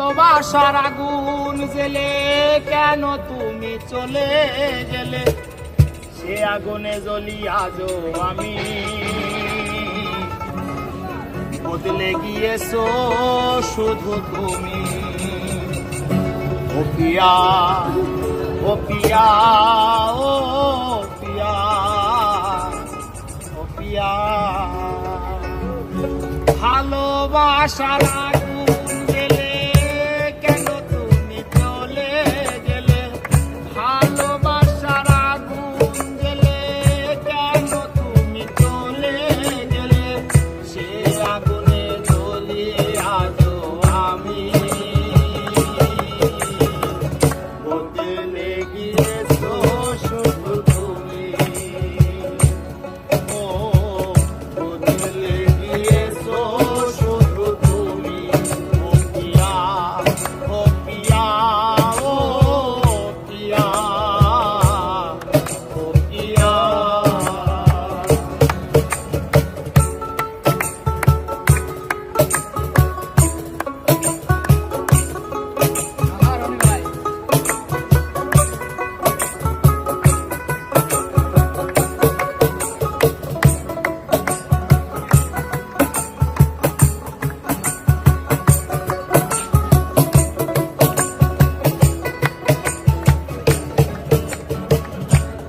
ভালোবাসার আগুন জেলে কেন তুমি চলে গেলে, সে আগুনে জ্বলি আজও আমি, বদলে গিয়েছো শুধু তুমি। ও পিয়া, ও পিয়া, ও পিয়া, ও পিয়া, ভালোবাসার আগুন জেলে কেন তুমি চলে গেলে, ভালোবাসার আগুন জেলে কেন তুমি চলে গেলে, সে আগুনে জ্বলি আজও আমি, বদলে গিয়েছো শুধু তুমি। ও বদলে গিয়েছো শুধু তুমি। ও পিয়া, ও পিয়া, ও পিয়া, ও পিয়া।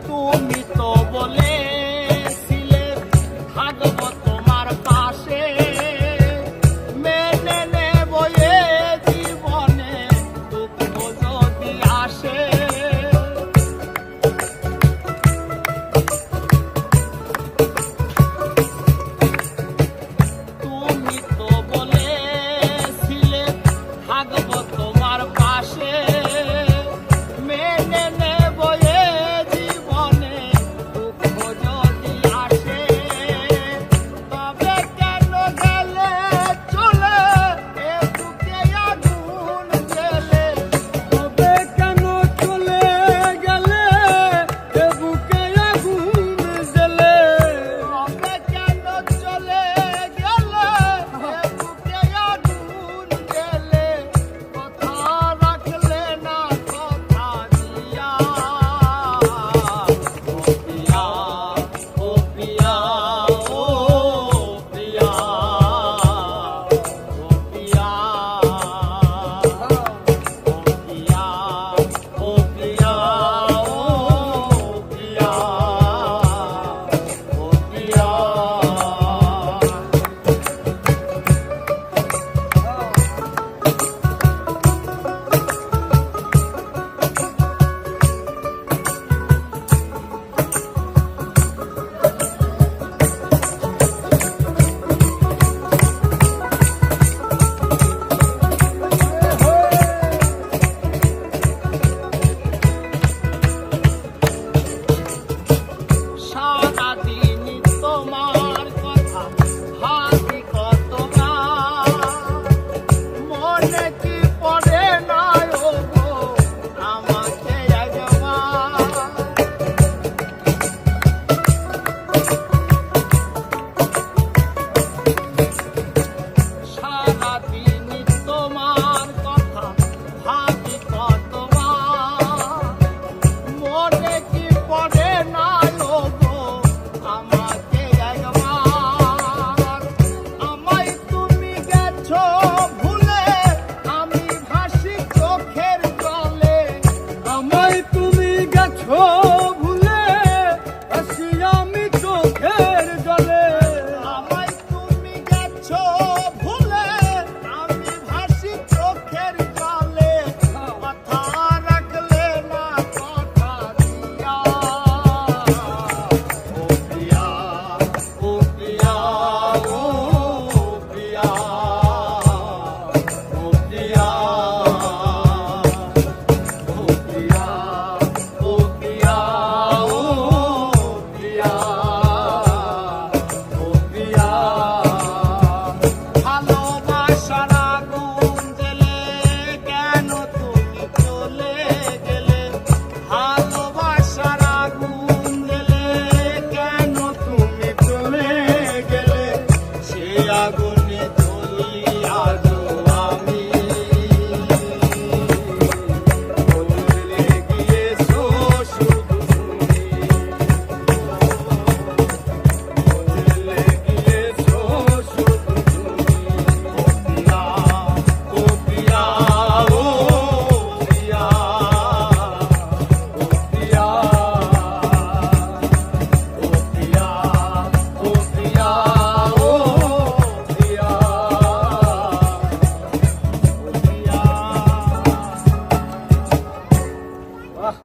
তুমি তো বলেছিলে থাকবো তোমার পাশে, মেনে নেব এ জীবনে দুঃখ যদি আসে। তুমি তো বলেছিলে থাকবো তোমার পাশে, মেনে নেব এ জীবনে দুঃখ যদি আসে। তবে কেন গেলে চলে এ বুকে আগুন জ্বেলে, তবে কেন চলে গেলে এ বুকে আগুন জ্বেলে, তবে কেন চলে গেলে এ বুকে আগুন জ্বেলে, কথা রাখলে না কথা দিয়া। ও পিয়া, ও পিয়া, ও পিয়া, ও পিয়া, ও পিয়া, ও পিয়া, ও পিয়া, ও পিয়া। সারাদিন তোমার কথা ভাবি কতবার, মনে কি পড়ে না ও গো আমাকে একবার। সারাদিন তোমার কথা ভাবি কতবার, মনে কি পড়ে না ও গো আমাকে একবার। আমায় তুমি গেছো ভুলে আমি ভাসি চোখের জলে, আমায় তুমি গেছো ভুলে আসি আমি চোখের জলে, আমায় তুমি গেছো ভুলে আমি ভাসি চোখের জলে, কথা রাখলে না কথা দিয়া। ও পিয়া, ও পিয়া, ও পিয়া, ও পিয়া।